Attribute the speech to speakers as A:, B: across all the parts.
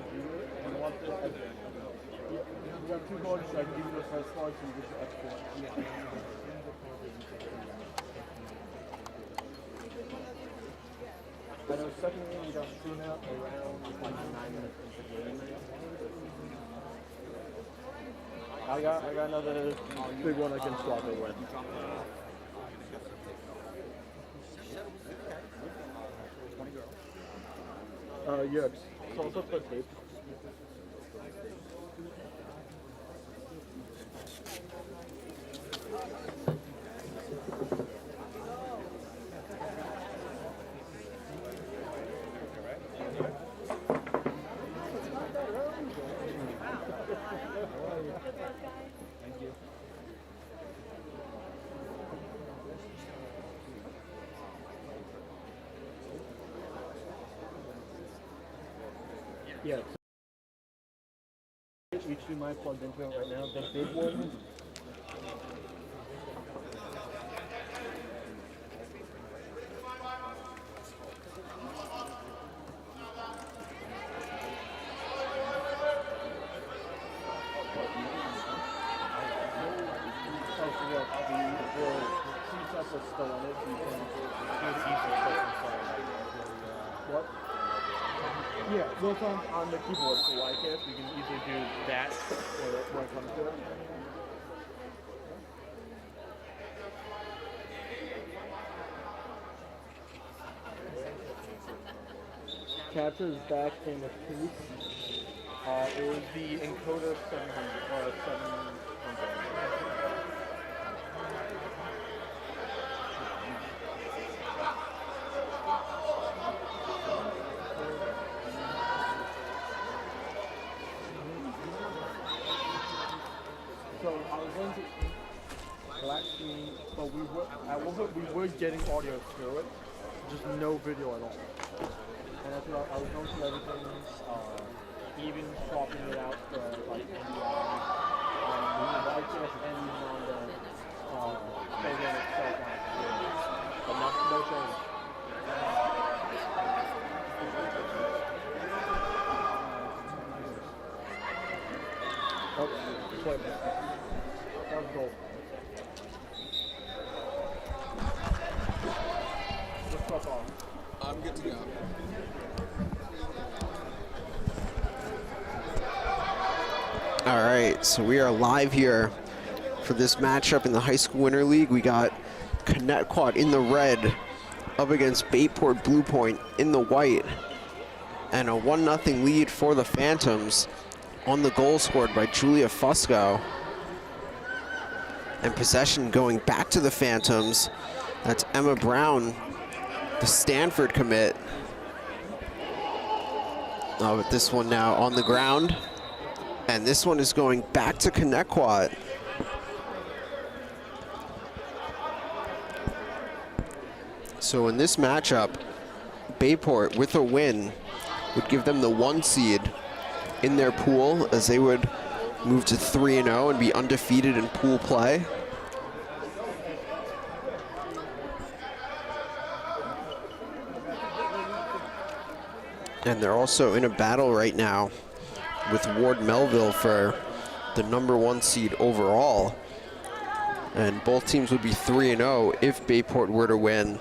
A: like you want the you have 2 goals, so I can give you the first score, so you get the extra. I know second game you got thrown out around like 9 minutes into the game. I got another big one against Swago with. Yeah, it's also for tape. Yeah. HDMI plugged into it right now. The big one. What? Yeah, well, it's on the keyboard, so like it, you can easily do that when it comes to it. Captures back in the piece. It was the encoder 700. So I was going to black screen, but at one point we were getting audio through it, just no video at all. And that's what I was going through everything, even swapping it out for like NDI, YTS, and even on the program itself on it. But no change. Oh, play back. That was goal. Let's fuck off.
B: I'm good to go.
C: All right, so we are live here for this matchup in the High School Winter League. We got Connetquot in the red up against Bayport Blue Point in the white. And a 1-0 lead for the Phantoms on the goal scored by Julia Fusco. And possession going back to the Phantoms. That's Emma Brown, the Stanford commit. With this one now on the ground. And this one is going back to Connetquot. So in this matchup, Bayport with a win would give them the 1 seed in their pool, as they would move to 3-0 and be undefeated in pool play. And they're also in a battle right now with Ward Melville for the #1 seed overall. And both teams would be 3-0 if Bayport were to win.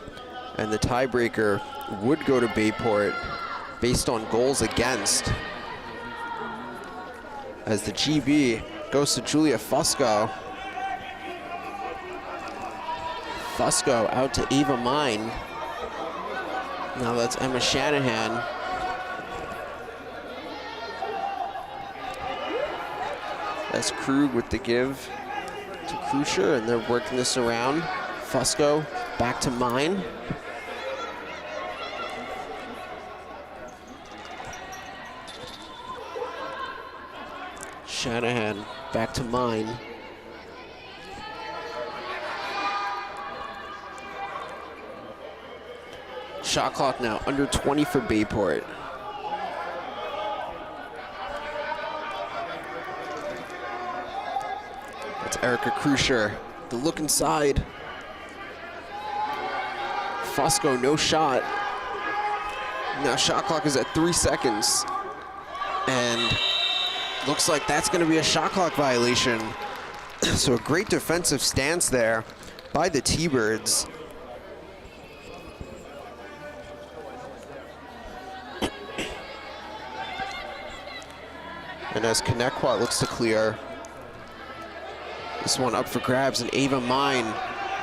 C: And the tiebreaker would go to Bayport based on goals against, as the GB goes to Julia Fusco. Fusco out to Ava Mine. Now that's Emma Shanahan. That's Krug with the give to Krusher, and they're working this around. Fusco back to Mine. Shanahan back to Mine. Shot clock now under 20 for Bayport. That's Erica Krusher. The look inside. Fusco, no shot. Now shot clock is at 3 seconds. And looks like that's going to be a shot clock violation. So a great defensive stance there by the T-Birds. And as Connetquot looks to clear, this one up for grabs, and Ava Mine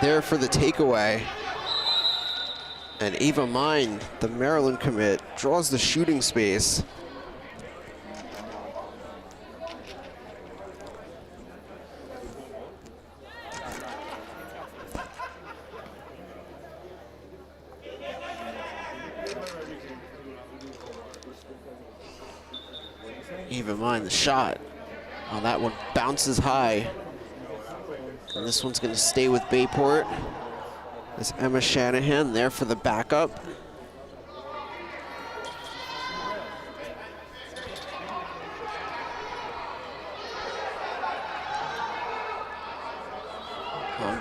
C: there for the takeaway. And Ava Mine, the Maryland commit, draws the shooting space. Ava Mine, the shot. Oh, that one bounces high. And this one's going to stay with Bayport. There's Emma Shanahan there for the backup.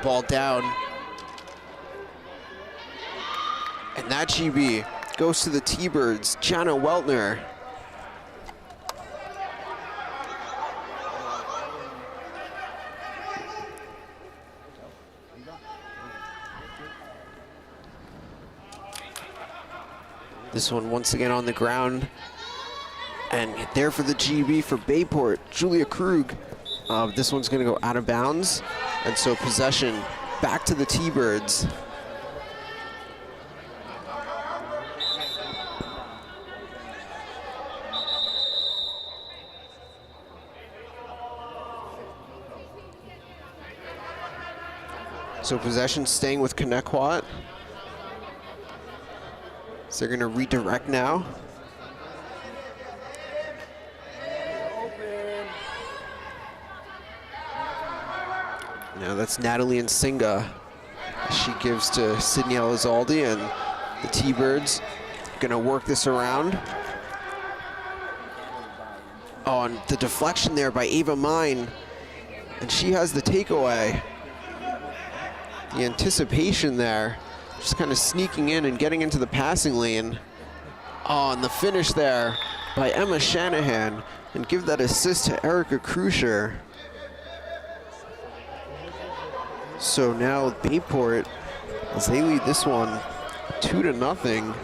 C: Ball down. And that GB goes to the T-Birds, Jana Weltner. This one once again on the ground. And there for the GB for Bayport, Julia Krug. This one's gonna go out of bounds. And so possession back to the T-Birds. So possession staying with Connetquot. So they're gonna redirect now. Now that's Natalie Nsinga. She gives to Sydney Elizalde, and the T-Birds gonna work this around. Oh, and the deflection there by Ava Mine, and she has the takeaway. The anticipation there, just kind of sneaking in and getting into the passing lane. Oh, and the finish there by Emma Shanahan, and give that assist to Erica Krusher. So now Bayport, as they lead this one 2-0.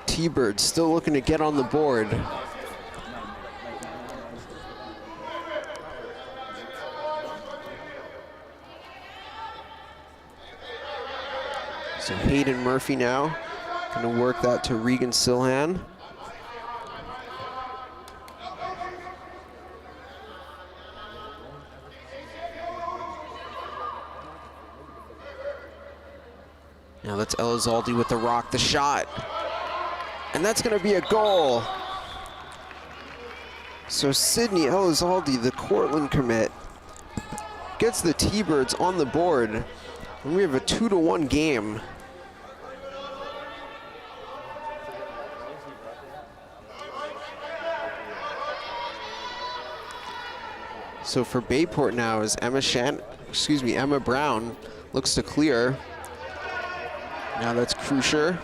C: T-Birds still looking to get on the board. So Hayden Murphy now gonna work that to Regan Silhan. Now that's Elizalde with the rock, the shot. And that's gonna be a goal. So Sydney Elizalde, the Cortland commit, gets the T-Birds on the board. And we have a 2-1 game. So for Bayport now is Emma Brown looks to clear. Now that's Krusher.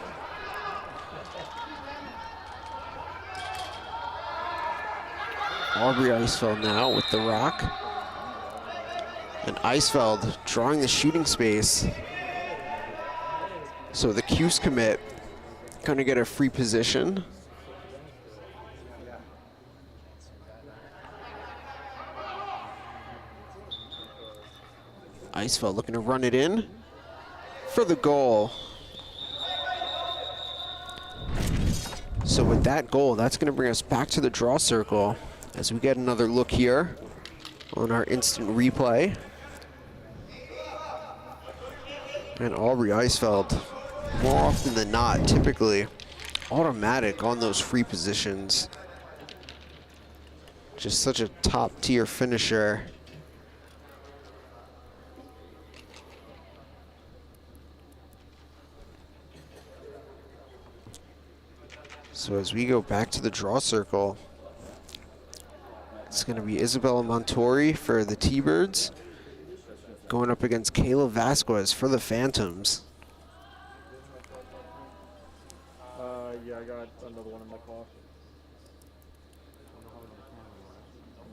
C: Aubrey Eisfeld now with the rock. And Eisfeld drawing the shooting space. So the Cuse commit gonna get a free position. Eisfeld looking to run it in for the goal. So with that goal, that's gonna bring us back to the draw circle as we get another look here on our instant replay. And Aubrey Eisfeld, more often than not, typically automatic on those free positions. Just such a top tier finisher. So as we go back to the draw circle, it's going to be Isabella Montori for the T-Birds. going up against Kayla Vasquez for the Phantoms.
A: Yeah, I got another one in my car.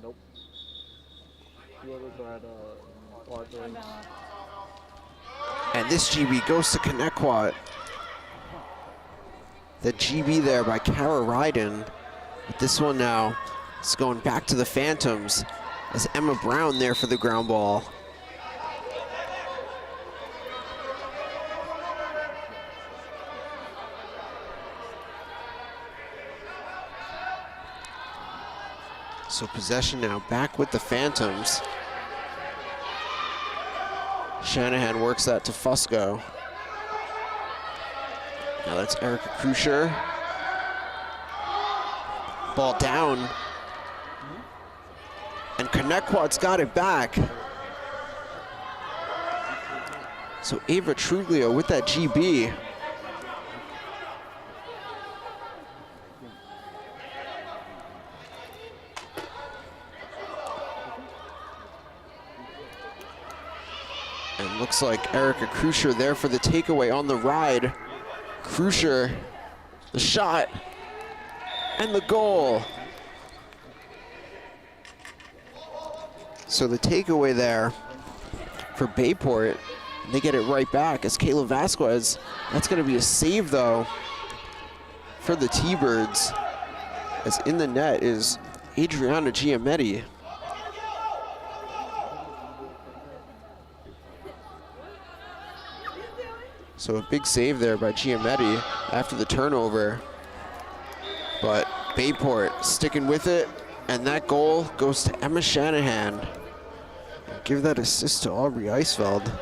A: Nope. Two others are at Park.
C: And this GB goes to Connetquot. The GB there by Kara Ryden. But this one now is going back to the Phantoms as Emma Brown there for the ground ball. So possession now back with the Phantoms. Shanahan works that to Fusco. Now that's Erica Krusher. Ball down. And Connetquot's got it back. So Ava Truglio with that GB. And looks like Erica Krusher there for the takeaway on the ride. Krusher, the shot, and the goal. So the takeaway there for Bayport, they get it right back as Kayla Vasquez. That's gonna be a save though for the T-Birds, as in the net is Adriana Giametti. So a big save there by Giametti after the turnover. But Bayport sticking with it, and that goal goes to Emma Shanahan. Give that assist to Aubrey Eisfeld.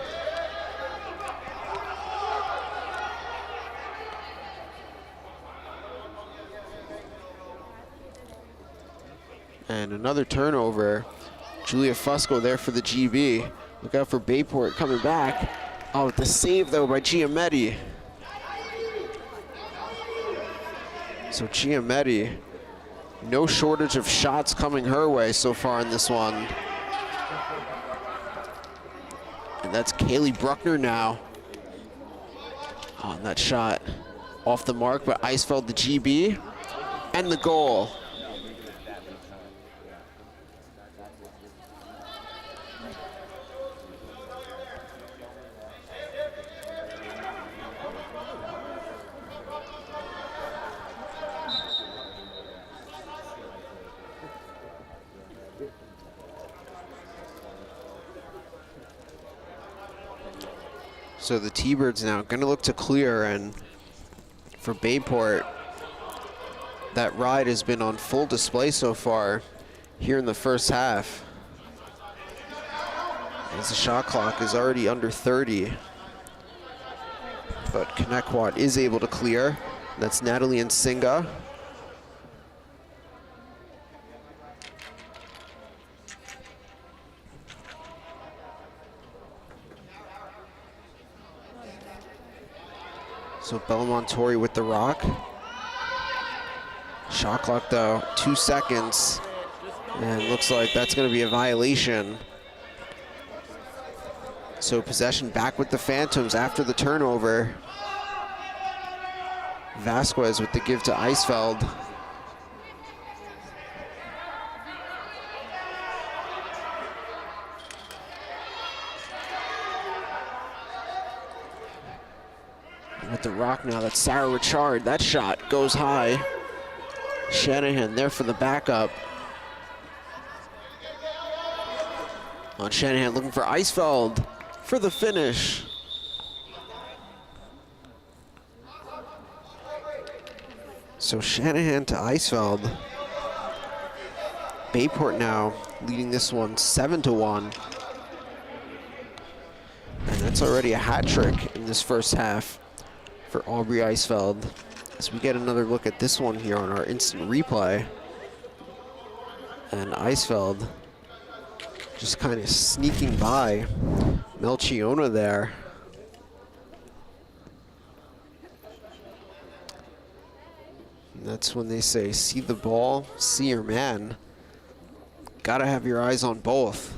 C: And another turnover. Julia Fusco there for the GB. Look out for Bayport coming back. Oh, the save though by Giametti. So Giametti, no shortage of shots coming her way so far in this one. And that's Kaylee Bruckner now. Oh, and that shot off the mark, but Eisfeld the GB, and the goal. So the T-Birds now gonna look to clear, and for Bayport, that ride has been on full display so far here in the first half, as the shot clock is already under 30. But Connetquot is able to clear. That's Natalie Nsinga. So Belmontori with the rock. Shot clock though, 2 seconds. And looks like that's gonna be a violation. So possession back with the Phantoms after the turnover. Vasquez with the give to Eisfeld. With the rock now, that's Sarah Richard. That shot goes high. Shanahan there for the backup. On Shanahan looking for Eisfeld for the finish. So Shanahan to Eisfeld. Bayport now leading this one 7-1. And that's already a hat trick in this first half for Aubrey Eisfeld. As we get another look at this one here on our instant replay. And Eisfeld just kind of sneaking by Melchiona there. And that's when they say, see the ball, see your man. Gotta have your eyes on both.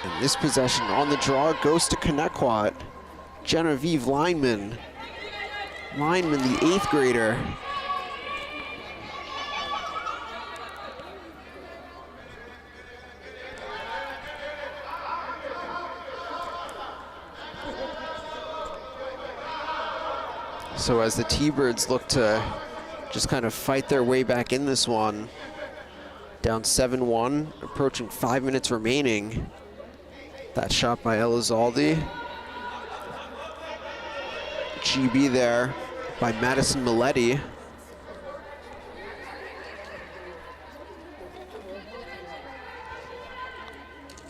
C: And this possession on the draw goes to Connetquot. Genevieve Lineman. Lineman, the 8th grader. So as the T-Birds look to just kind of fight their way back in this one, down 7-1, approaching 5 minutes remaining. That shot by Elizalde. GB there by Madison Milletti.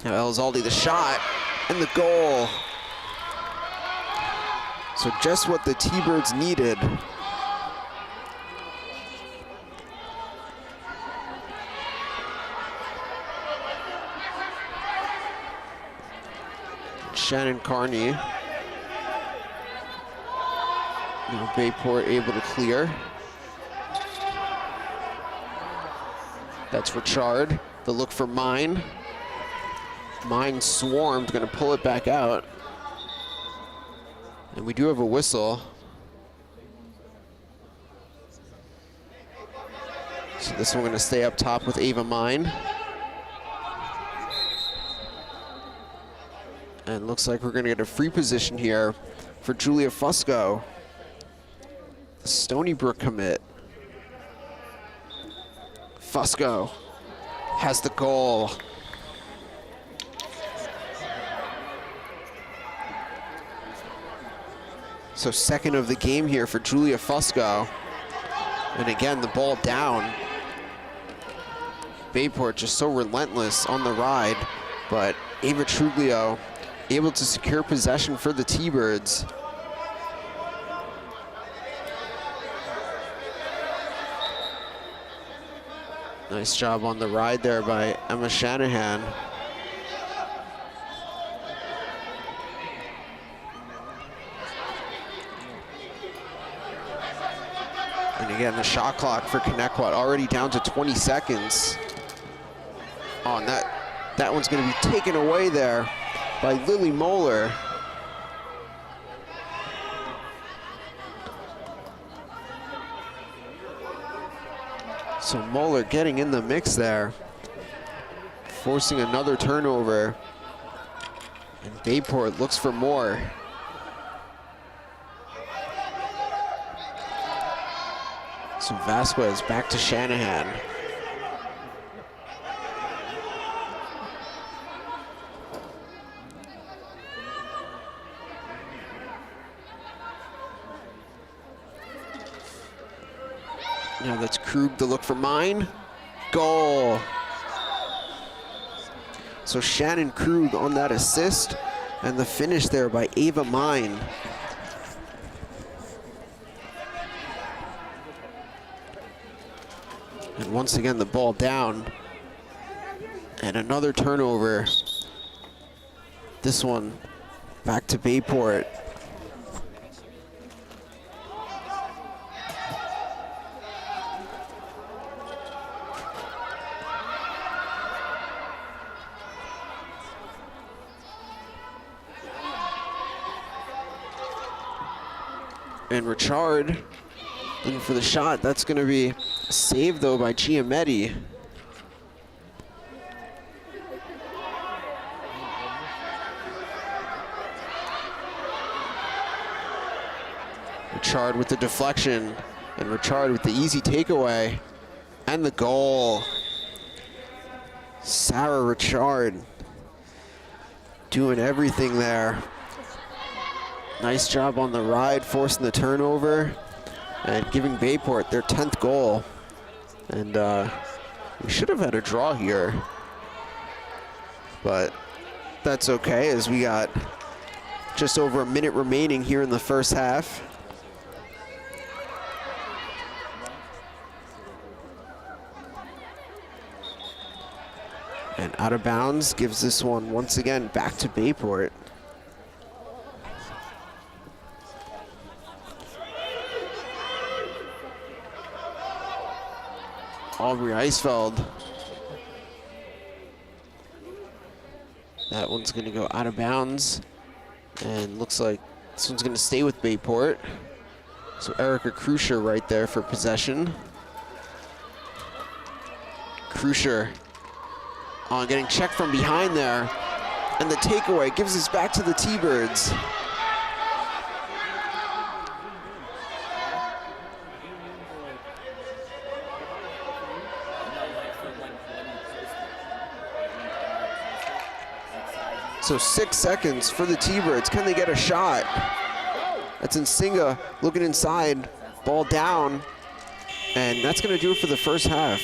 C: Now Elizalde the shot and the goal. So just what the T-Birds needed. Shannon Carney. Now Bayport able to clear. That's Richard. The look for Mine. Mine swarmed, gonna pull it back out. And we do have a whistle. So this one gonna stay up top with Ava Mine. And looks like we're gonna get a free position here for Julia Fusco, the StonyBrook commit. Fusco has the goal. So second of the game here for Julia Fusco. And again, the ball down. Bayport just so relentless on the ride, but Ava Truglio able to secure possession for the T-Birds. Nice job on the ride there by Emma Shanahan. And again, the shot clock for Connetquot already down to 20 seconds. Oh, and that one's gonna be taken away there by Lily Moeller. So Moeller getting in the mix there, forcing another turnover. And Bayport looks for more. So Vasquez back to Shanahan. Now that's Krug to look for Mine. Goal. So Shannon Krug on that assist, and the finish there by Ava Mine. And once again, the ball down. And another turnover. This one back to Bayport. And Richard looking for the shot. That's going to be saved though by Giametti. Richard with the deflection, and Richard with the easy takeaway and the goal. Sarah Richard doing everything there. Nice job on the ride, forcing the turnover and giving Bayport their 10th goal. And we should have had a draw here, but that's okay, as we got just over a minute remaining here in the first half. And out of bounds gives this one once again back to Bayport. Aubrey Eisfeld That one's going to go out of bounds. And looks like this one's going to stay with Bayport. So Erica Krusher right there for possession. Krusher getting checked from behind there. And the takeaway gives us back to the T-Birds. So 6 seconds for the T-Birds. Can they get a shot? That's Nsinga looking inside, ball down, and that's gonna do it for the first half.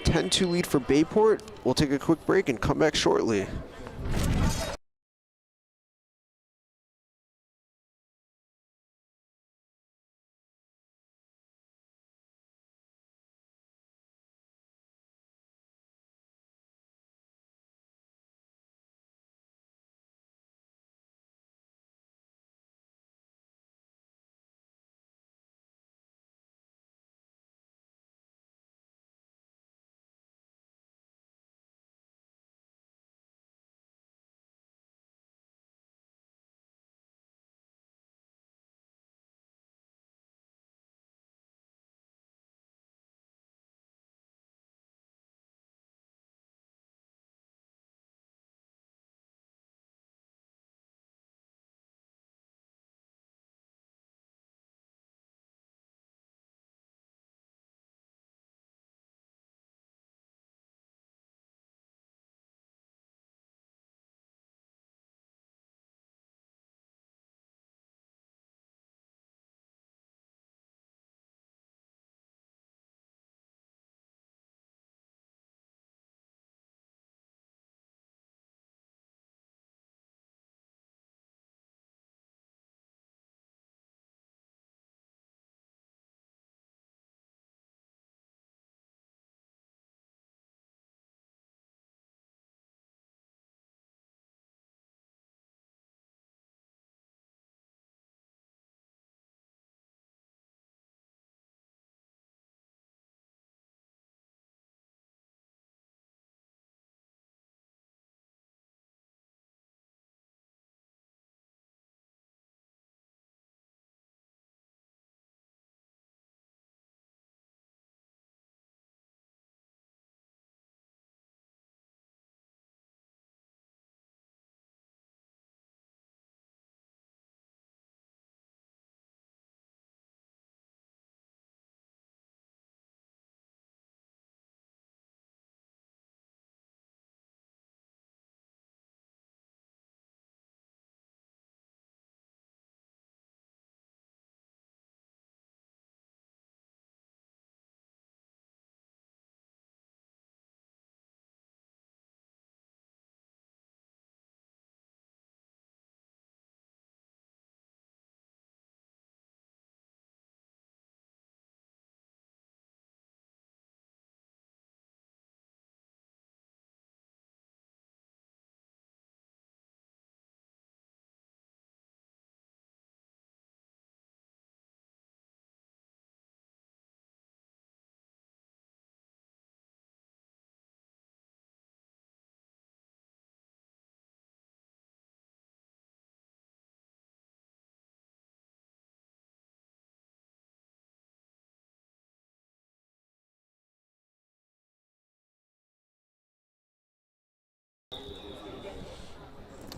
C: 10-2 lead for Bayport. We'll take a quick break and come back shortly.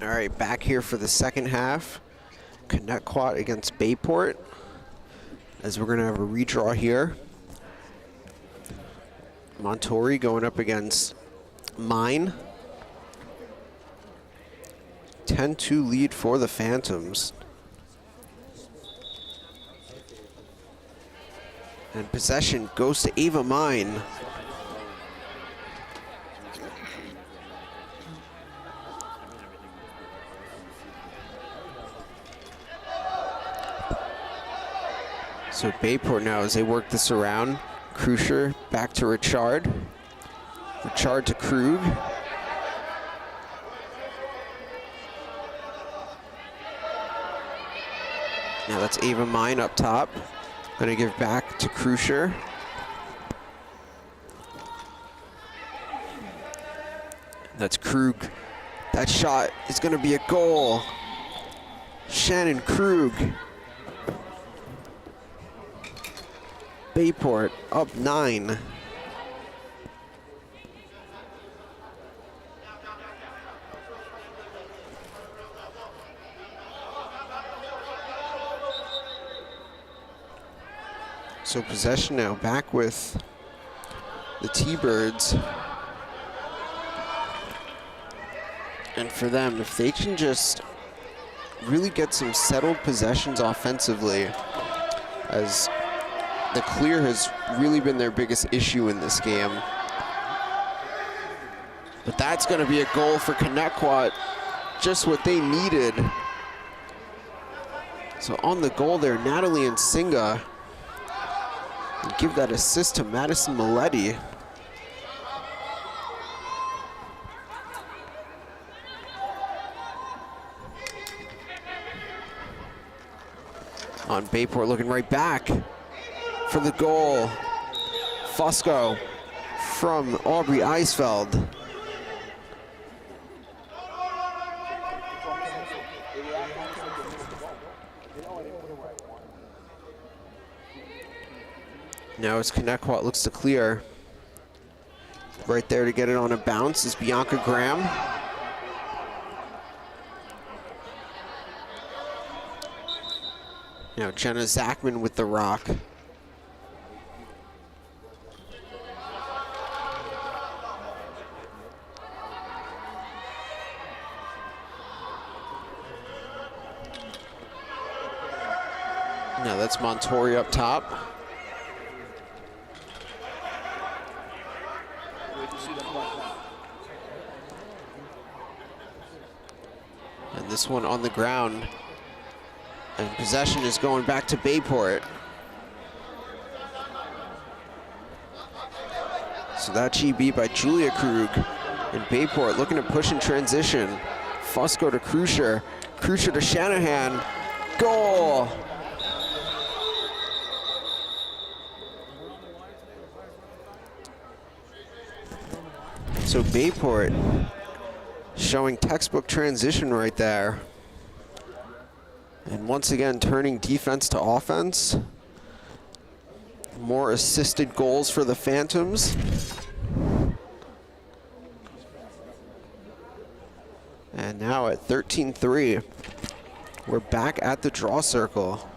C: All right, back here for the second half. Connetquot against Bayport, as we're gonna have a redraw here. Montori going up against Mine. 10-2 lead for the Phantoms. And possession goes to Ava Mine. So Bayport now, as they work this around, Krusher back to Richard. Richard to Krug. Now that's Ava Mine up top. Gonna give back to Krusher. That's Krug That shot is going to be a goal. Shannon Krug. Bayport up 9. So possession now back with the T-Birds. And for them, if they can just really get some settled possessions offensively, as the clear has really been their biggest issue in this game. But that's going to be a goal for Connetquot, just what they needed. So on the goal there, Natalie and Singa. And give that assist to Madison Maletti. On Bayport looking right back for the goal. Fusco from Aubrey Eisfeld. Now as Connetquot looks to clear. Right there to get it on a bounce is Bianca Graham. Now Jenna Zachman with the rock. Now that's Montori up top. And this one on the ground. And possession is going back to Bayport. So that GB by Julia Krug. And Bayport looking to push in transition. Fusco to Krusher. Krusher to Shanahan. Goal! So Bayport showing textbook transition right there. And once again, turning defense to offense. More assisted goals for the Phantoms. And now at 13-3, we're back at the draw circle.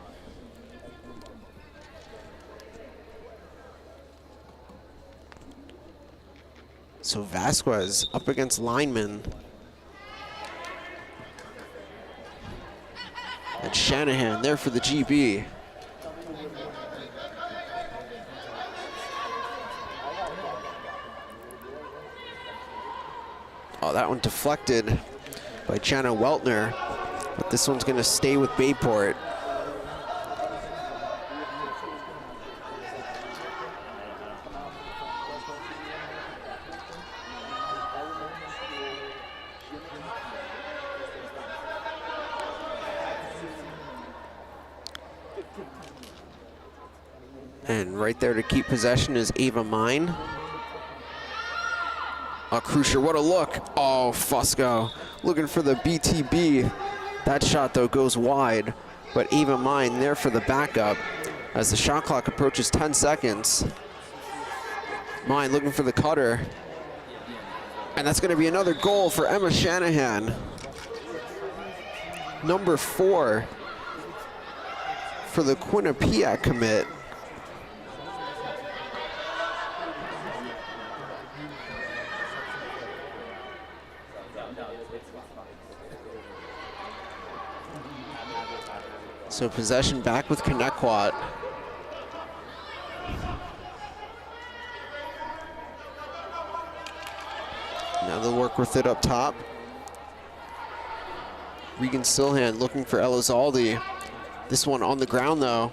C: So Vasquez up against Lineman. And Shanahan there for the GB. Oh, that one deflected by Jenna Weltner. But this one's gonna stay with Bayport. And right there to keep possession is Ava Mine. Oh, Krusher, what a look. Oh, Fusco looking for the BTB. That shot, though, goes wide. But Ava Mine there for the backup as the shot clock approaches 10 seconds. Mine looking for the cutter. And that's going to be another goal for Emma Shanahan. Number 4 for the Quinnipiac commit. So possession back with Connetquot. Now they'll work with it up top. Regan Silhan looking for Elizalde. This one on the ground though.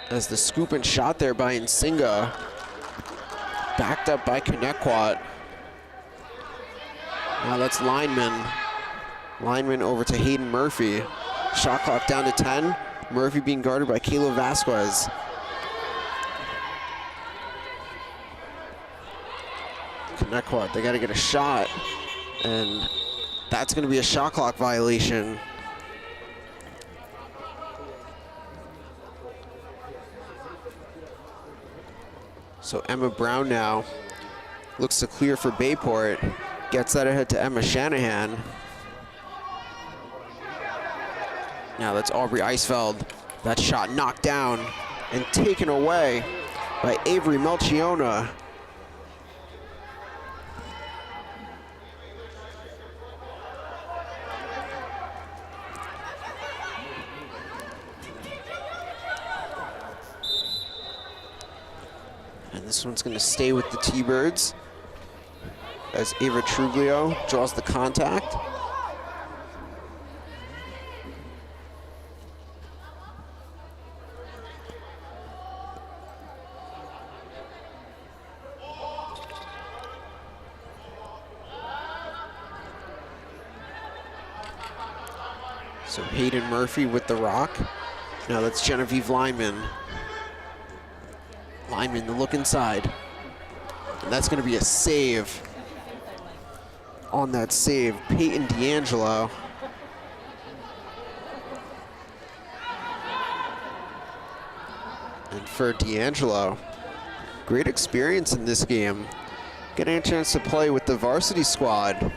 C: As the scoop and shot there by Nsinga. Backed up by Connetquot. Now that's Lineman. Lineman over to Hayden Murphy. Shot clock down to 10. Murphy being guarded by Kayla Vasquez. Connetquot, they gotta get a shot. And that's going to be a shot clock violation. So Emma Brown now looks to clear for Bayport. Gets that ahead to Emma Shanahan. Now that's Aubrey Eisfeld. That shot knocked down and taken away by Avery Melchiona. And this one's going to stay with the T-Birds as Ava Truglio draws the contact. So Hayden Murphy with the rock. Now that's Genevieve Lyman. Lyman, the look inside. And that's going to be a save. On that save, Peyton D'Angelo. And for D'Angelo, great experience in this game. Getting a chance to play with the varsity squad.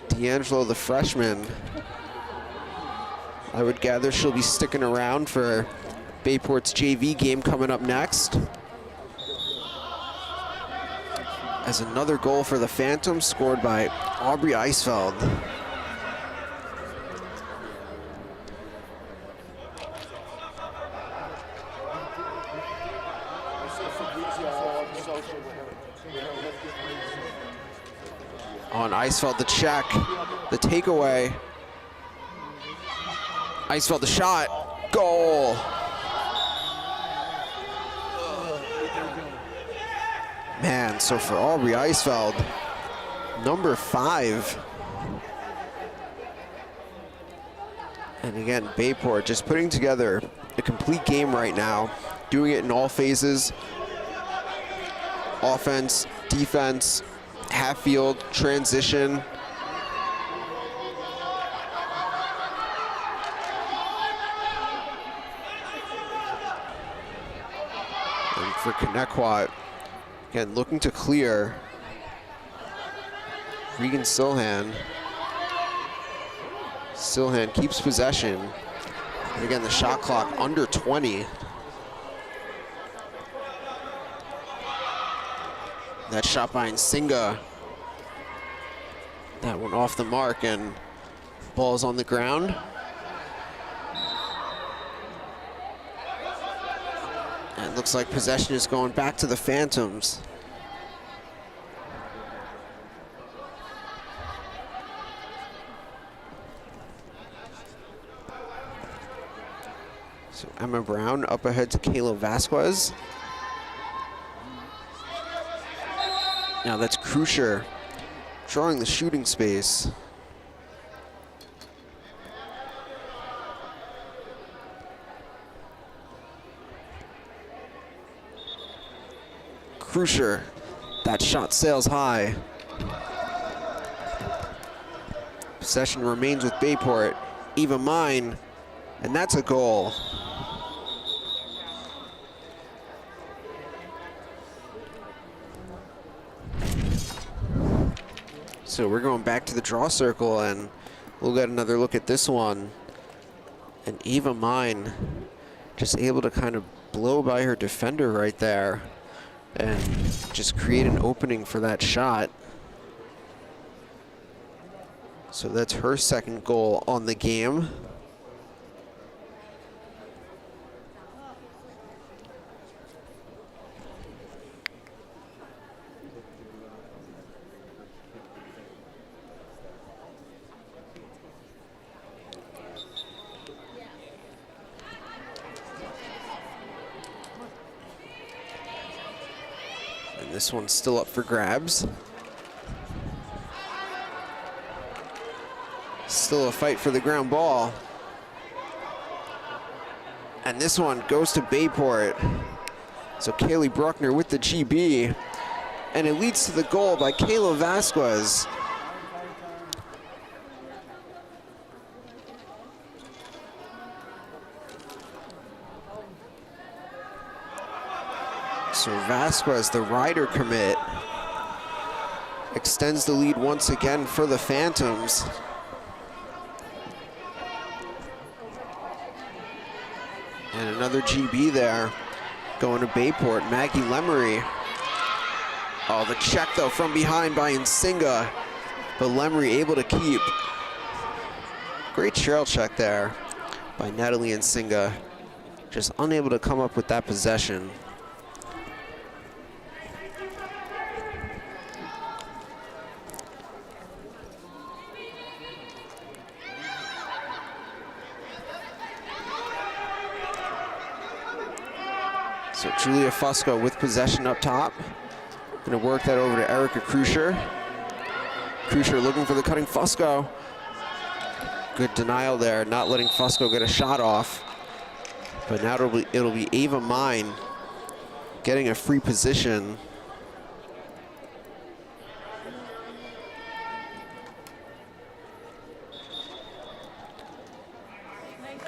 C: D'Angelo, the freshman. I would gather she'll be sticking around for Bayport's JV game coming up next. As another goal for the Phantoms scored by Aubrey Eisfeld. On Eisfeld, the check, the takeaway. Eisfeld, the shot, goal. Man, so for Aubrey Eisfeld, number 5. And again, Bayport just putting together a complete game right now, doing it in all phases. Offense, defense, half field, transition. And for Connetquot, again, looking to clear. Regan Silhan. Silhan keeps possession. And again, the shot clock under 20. That shot by Nsinga. That one off the mark and ball's on the ground. And it looks like possession is going back to the Phantoms. So Emma Brown up ahead to Kayla Vasquez. Now that's Krusher drawing the shooting space. Krusher, that shot sails high. Possession remains with Bayport. Eva Mine, and that's a goal. So we're going back to the draw circle, and we'll get another look at this one. And Eva Mine just able to kind of blow by her defender right there and just create an opening for that shot. So that's her second goal on the game. This one's still up for grabs. Still a fight for the ground ball. And this one goes to Bayport. So Kaylee Bruckner with the GB. And it leads to the goal by Kayla Vasquez. So Vasquez, the rider commit, extends the lead once again for the Phantoms. And another GB there going to Bayport, Maggie Lemery. Oh, the check though from behind by Nsinga, but Lemery able to keep. Great trail check there by Natalie Nsinga, just unable to come up with that possession. So Julia Fusco with possession up top. Gonna work that over to Erica Krusher. Krusher looking for the cutting Fusco. Good denial there, not letting Fusco get a shot off. But now it'll be Ava Mine getting a free position.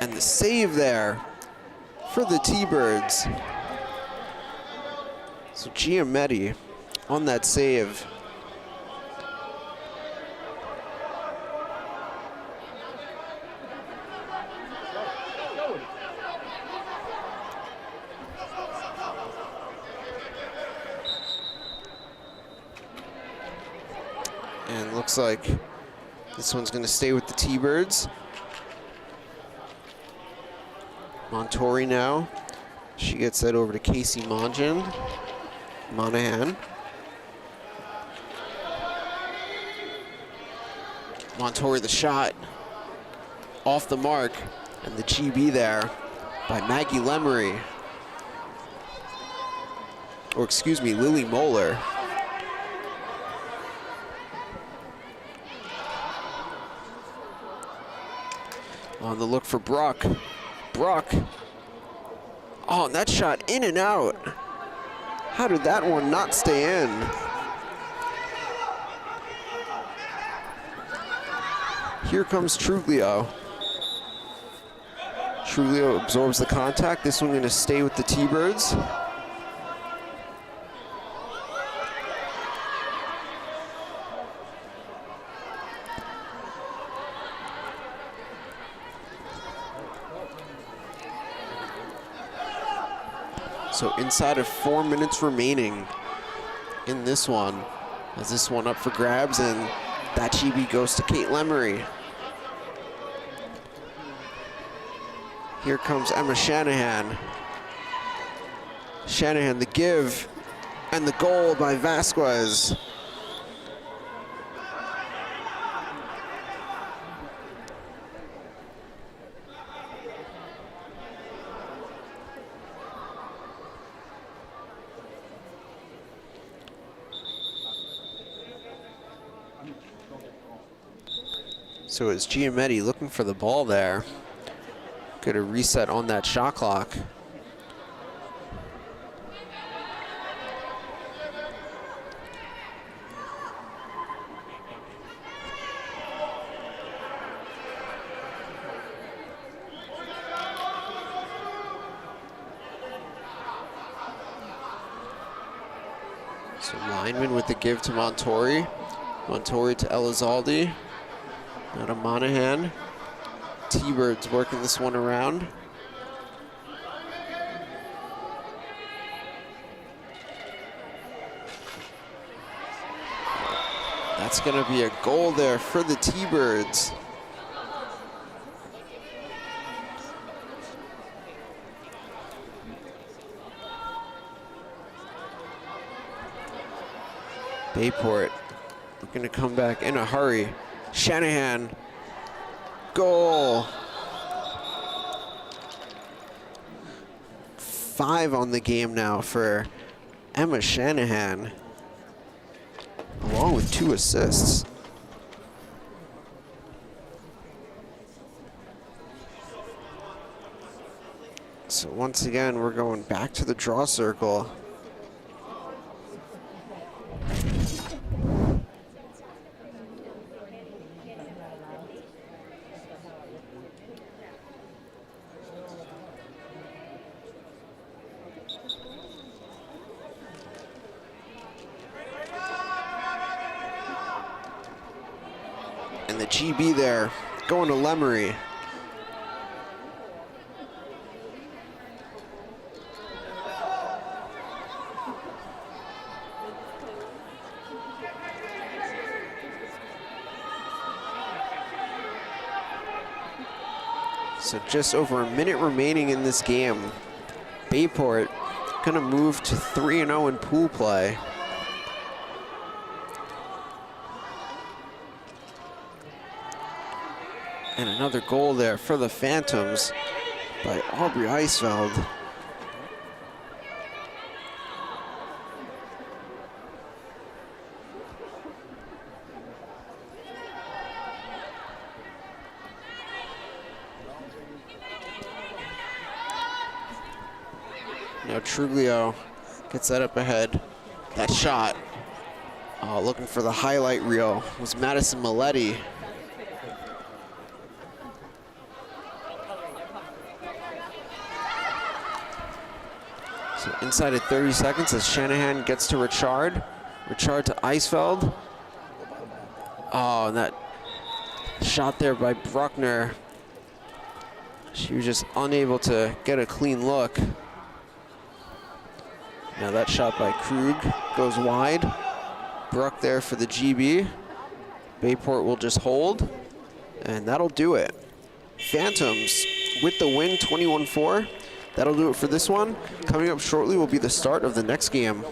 C: And the save there for the T-Birds. So Giametti on that save. And looks like this one's gonna stay with the T-Birds. Montori now. She gets that over to Casey Monahan. Montori the shot. Off the mark. And the GB there by Maggie Lemery. Or excuse me, Lily Moeller. On the look for Bruck. Bruck. Oh, and that shot in and out. How did that one not stay in? Here comes Truglio. Truglio absorbs the contact. This one gonna stay with the T-Birds. So inside of 4 minutes remaining in this one, as this one up for grabs, and that GB goes to Kate Lemery. Here comes Emma Shanahan. Shanahan, the give, and the goal by Vasquez. So it's Giametti looking for the ball there. Get a reset on that shot clock. So Lineman with the give to Montori. Montori to Elizalde. Now to Monahan. T-Birds working this one around. That's gonna be a goal there for the T-Birds. Bayport looking to come back in a hurry. Shanahan, goal. 5 on the game now for Emma Shanahan, along with 2 assists. So once again, we're going back to the draw circle. And the GB there going to Lemery. So just over a minute remaining in this game. Bayport gonna move to 3-0 in pool play. And another goal there for the Phantoms by Aubrey Eisfeld. Now Truglio gets that up ahead. That shot, looking for the highlight reel, was Madison Maletti. So inside of 30 seconds as Shanahan gets to Richard. Richard to Eisfeld. Oh, and that shot there by Bruckner. She was just unable to get a clean look. Now that shot by Krug goes wide. Bruck there for the GB. Bayport will just hold, and that'll do it. Phantoms with the win, 21-4. That'll do it for this one. Coming up shortly will be the start of the next game.